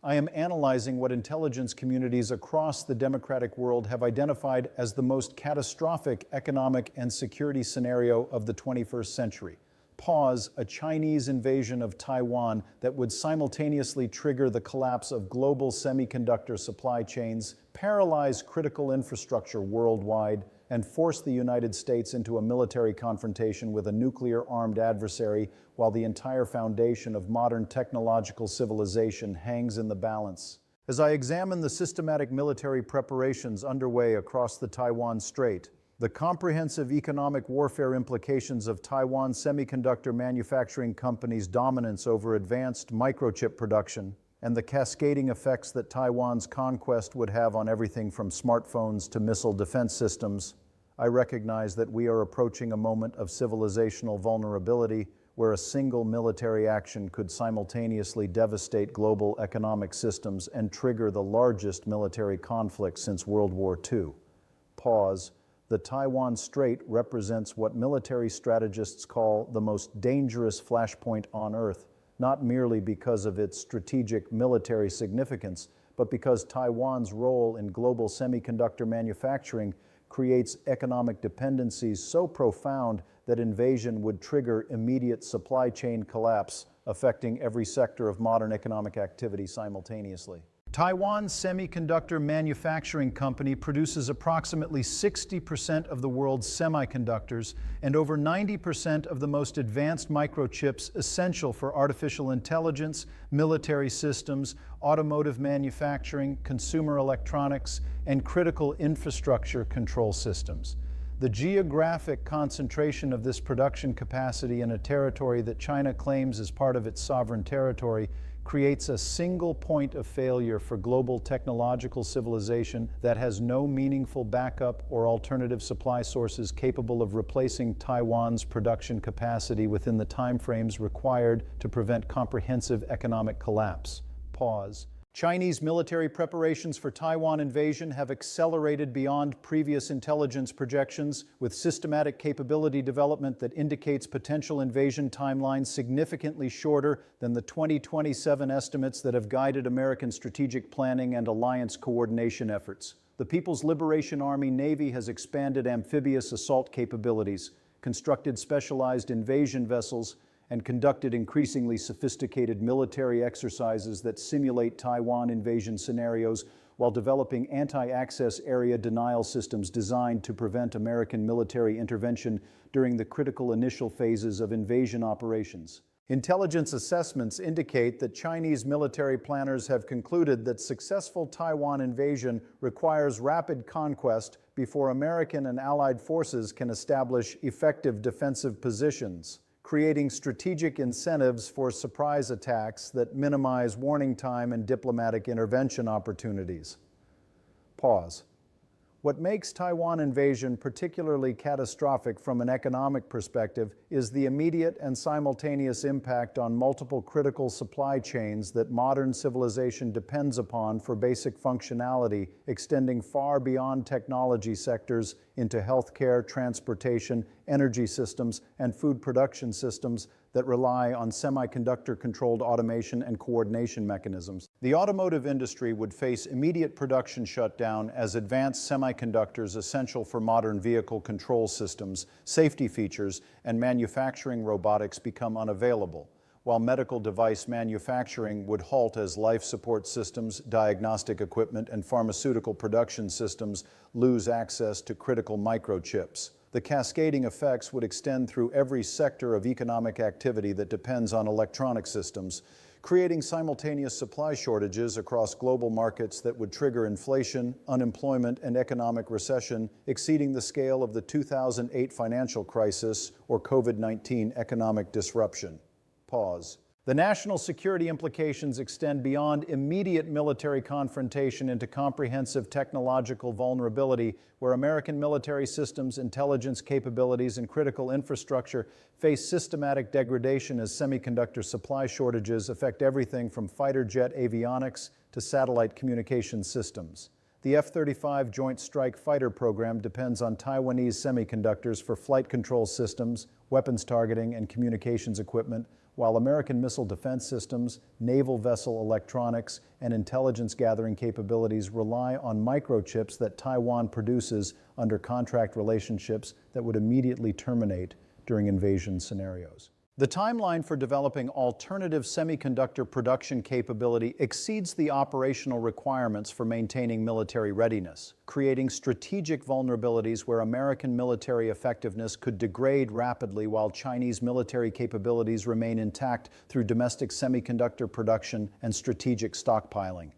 I am analyzing what intelligence communities across the democratic world have identified as the most catastrophic economic and security scenario of the 21st century. Pause, a Chinese invasion of Taiwan that would simultaneously trigger the collapse of global semiconductor supply chains, paralyze critical infrastructure worldwide, and force the United States into a military confrontation with a nuclear-armed adversary while the entire foundation of modern technological civilization hangs in the balance. As I examine the systematic military preparations underway across the Taiwan Strait, the comprehensive economic warfare implications of Taiwan Semiconductor Manufacturing Company's dominance over advanced microchip production, and the cascading effects that Taiwan's conquest would have on everything from smartphones to missile defense systems, I recognize that we are approaching a moment of civilizational vulnerability where a single military action could simultaneously devastate global economic systems and trigger the largest military conflict since World War II. Pause. The Taiwan Strait represents what military strategists call the most dangerous flashpoint on Earth, not merely because of its strategic military significance, but because Taiwan's role in global semiconductor manufacturing creates economic dependencies so profound that invasion would trigger immediate supply chain collapse, affecting every sector of modern economic activity simultaneously. Taiwan Semiconductor Manufacturing Company produces approximately 60% of the world's semiconductors and over 90% of the most advanced microchips essential for artificial intelligence, military systems, automotive manufacturing, consumer electronics, and critical infrastructure control systems. The geographic concentration of this production capacity in a territory that China claims as part of its sovereign territory creates a single point of failure for global technological civilization that has no meaningful backup or alternative supply sources capable of replacing Taiwan's production capacity within the timeframes required to prevent comprehensive economic collapse. Pause. Chinese military preparations for Taiwan invasion have accelerated beyond previous intelligence projections, with systematic capability development that indicates potential invasion timelines significantly shorter than the 2027 estimates that have guided American strategic planning and alliance coordination efforts. The People's Liberation Army Navy has expanded amphibious assault capabilities, constructed specialized invasion vessels, and conducted increasingly sophisticated military exercises that simulate Taiwan invasion scenarios while developing anti-access area denial systems designed to prevent American military intervention during the critical initial phases of invasion operations. Intelligence assessments indicate that Chinese military planners have concluded that successful Taiwan invasion requires rapid conquest before American and allied forces can establish effective defensive positions, creating strategic incentives for surprise attacks that minimize warning time and diplomatic intervention opportunities. Pause. What makes Taiwan invasion particularly catastrophic from an economic perspective is the immediate and simultaneous impact on multiple critical supply chains that modern civilization depends upon for basic functionality, extending far beyond technology sectors into healthcare, transportation, energy systems, and food production systems that rely on semiconductor-controlled automation and coordination mechanisms. The automotive industry would face immediate production shutdown as advanced semiconductors essential for modern vehicle control systems, safety features, and manufacturing robotics become unavailable, while medical device manufacturing would halt as life support systems, diagnostic equipment, and pharmaceutical production systems lose access to critical microchips. The cascading effects would extend through every sector of economic activity that depends on electronic systems, creating simultaneous supply shortages across global markets that would trigger inflation, unemployment, and economic recession exceeding the scale of the 2008 financial crisis or COVID-19 economic disruption. Pause. The national security implications extend beyond immediate military confrontation into comprehensive technological vulnerability, where American military systems, intelligence capabilities, and critical infrastructure face systematic degradation as semiconductor supply shortages affect everything from fighter jet avionics to satellite communication systems. The F-35 Joint Strike Fighter program depends on Taiwanese semiconductors for flight control systems, weapons targeting, and communications equipment, while American missile defense systems, naval vessel electronics, and intelligence gathering capabilities rely on microchips that Taiwan produces under contract relationships that would immediately terminate during invasion scenarios. The timeline for developing alternative semiconductor production capability exceeds the operational requirements for maintaining military readiness, creating strategic vulnerabilities where American military effectiveness could degrade rapidly while Chinese military capabilities remain intact through domestic semiconductor production and strategic stockpiling.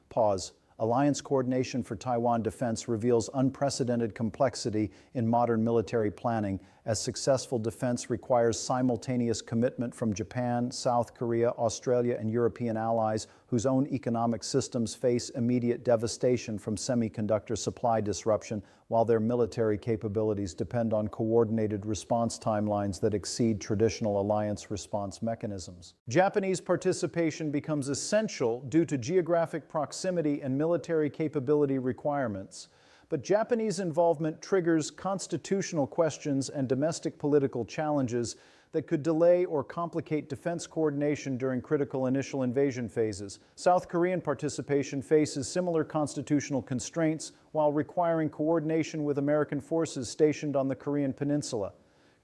Pause. Alliance coordination for Taiwan defense reveals unprecedented complexity in modern military planning, as successful defense requires simultaneous commitment from Japan, South Korea, Australia, and European allies whose own economic systems face immediate devastation from semiconductor supply disruption, while their military capabilities depend on coordinated response timelines that exceed traditional alliance response mechanisms. Japanese participation becomes essential due to geographic proximity and military capability requirements. But Japanese involvement triggers constitutional questions and domestic political challenges that could delay or complicate defense coordination during critical initial invasion phases. South Korean participation faces similar constitutional constraints while requiring coordination with American forces stationed on the Korean peninsula,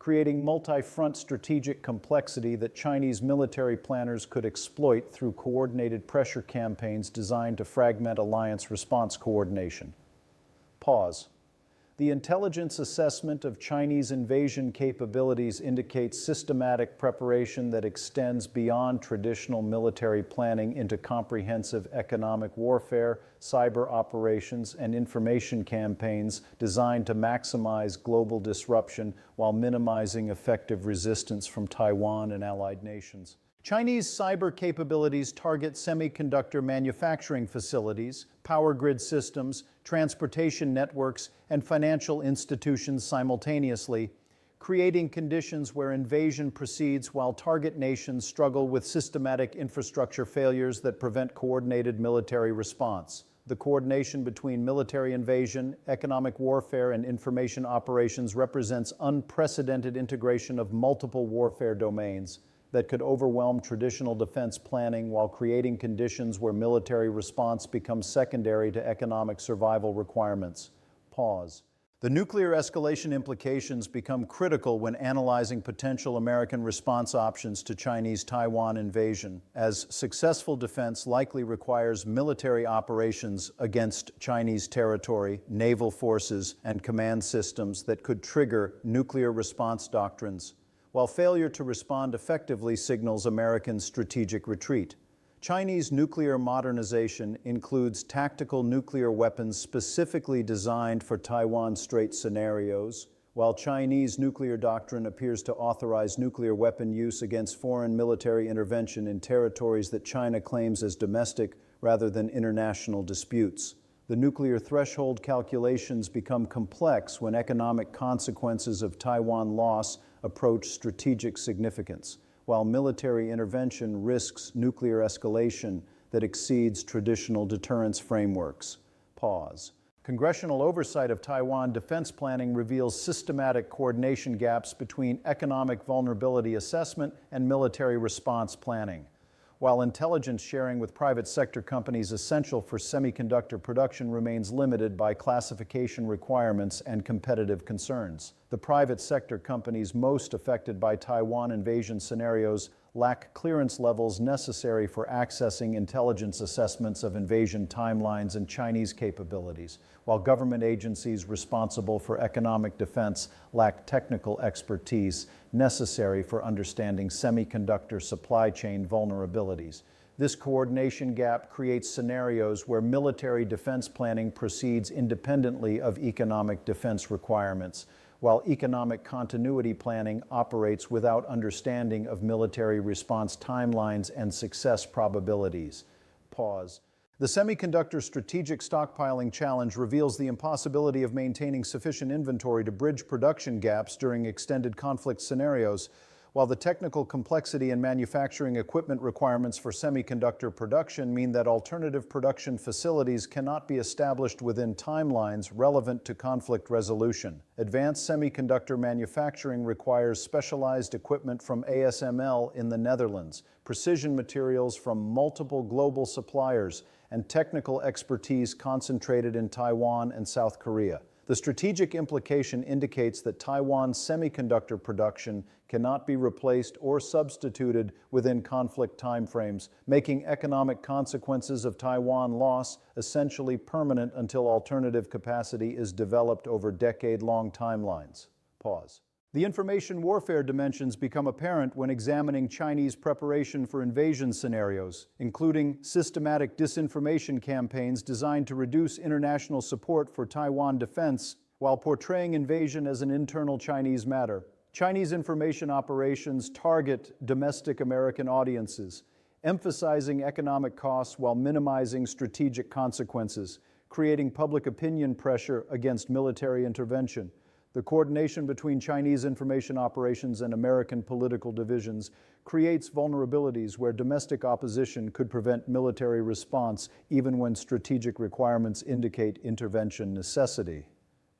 creating multi-front strategic complexity that Chinese military planners could exploit through coordinated pressure campaigns designed to fragment alliance response coordination. Pause. The intelligence assessment of Chinese invasion capabilities indicates systematic preparation that extends beyond traditional military planning into comprehensive economic warfare, cyber operations, and information campaigns designed to maximize global disruption while minimizing effective resistance from Taiwan and allied nations. Chinese cyber capabilities target semiconductor manufacturing facilities, power grid systems, transportation networks, and financial institutions simultaneously, creating conditions where invasion proceeds while target nations struggle with systematic infrastructure failures that prevent coordinated military response. The coordination between military invasion, economic warfare, and information operations represents unprecedented integration of multiple warfare domains that could overwhelm traditional defense planning while creating conditions where military response becomes secondary to economic survival requirements. Pause. The nuclear escalation implications become critical when analyzing potential American response options to Chinese Taiwan invasion, as successful defense likely requires military operations against Chinese territory, naval forces, and command systems that could trigger nuclear response doctrines, while failure to respond effectively signals American strategic retreat. Chinese nuclear modernization includes tactical nuclear weapons specifically designed for Taiwan Strait scenarios, while Chinese nuclear doctrine appears to authorize nuclear weapon use against foreign military intervention in territories that China claims as domestic rather than international disputes. The nuclear threshold calculations become complex when economic consequences of Taiwan loss approach strategic significance, while military intervention risks nuclear escalation that exceeds traditional deterrence frameworks. Pause. Congressional oversight of Taiwan defense planning reveals systematic coordination gaps between economic vulnerability assessment and military response planning. While intelligence sharing with private sector companies essential for semiconductor production remains limited by classification requirements and competitive concerns, the private sector companies most affected by Taiwan invasion scenarios lack clearance levels necessary for accessing intelligence assessments of invasion timelines and Chinese capabilities, while government agencies responsible for economic defense lack technical expertise necessary for understanding semiconductor supply chain vulnerabilities. This coordination gap creates scenarios where military defense planning proceeds independently of economic defense requirements, while economic continuity planning operates without understanding of military response timelines and success probabilities. Pause. The semiconductor strategic stockpiling challenge reveals the impossibility of maintaining sufficient inventory to bridge production gaps during extended conflict scenarios. While the technical complexity and manufacturing equipment requirements for semiconductor production mean that alternative production facilities cannot be established within timelines relevant to conflict resolution, advanced semiconductor manufacturing requires specialized equipment from ASML in the Netherlands, precision materials from multiple global suppliers, and technical expertise concentrated in Taiwan and South Korea. The strategic implication indicates that Taiwan's semiconductor production cannot be replaced or substituted within conflict timeframes, making economic consequences of Taiwan loss essentially permanent until alternative capacity is developed over decade-long timelines. Pause. The information warfare dimensions become apparent when examining Chinese preparation for invasion scenarios, including systematic disinformation campaigns designed to reduce international support for Taiwan defense while portraying invasion as an internal Chinese matter. Chinese information operations target domestic American audiences, emphasizing economic costs while minimizing strategic consequences, creating public opinion pressure against military intervention. The coordination between Chinese information operations and American political divisions creates vulnerabilities where domestic opposition could prevent military response even when strategic requirements indicate intervention necessity.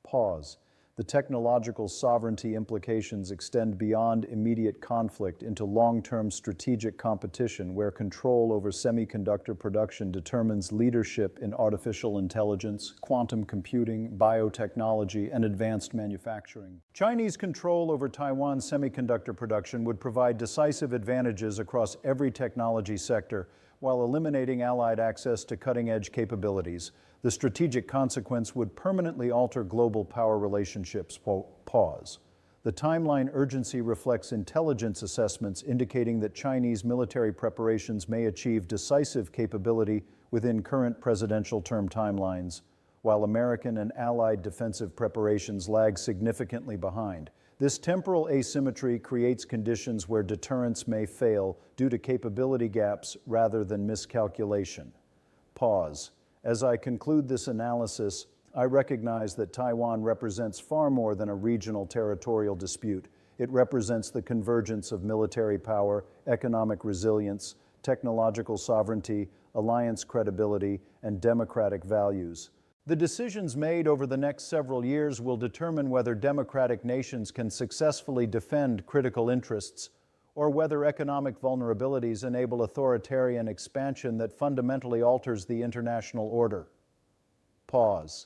Pause. The technological sovereignty implications extend beyond immediate conflict into long-term strategic competition where control over semiconductor production determines leadership in artificial intelligence, quantum computing, biotechnology, and advanced manufacturing. Chinese control over Taiwan's semiconductor production would provide decisive advantages across every technology sector while eliminating Allied access to cutting-edge capabilities. The strategic consequence would permanently alter global power relationships. Pause. The timeline urgency reflects intelligence assessments indicating that Chinese military preparations may achieve decisive capability within current presidential term timelines, while American and Allied defensive preparations lag significantly behind. This temporal asymmetry creates conditions where deterrence may fail due to capability gaps rather than miscalculation. Pause. As I conclude this analysis, I recognize that Taiwan represents far more than a regional territorial dispute. It represents the convergence of military power, economic resilience, technological sovereignty, alliance credibility, and democratic values. The decisions made over the next several years will determine whether democratic nations can successfully defend critical interests, or whether economic vulnerabilities enable authoritarian expansion that fundamentally alters the international order. Pause.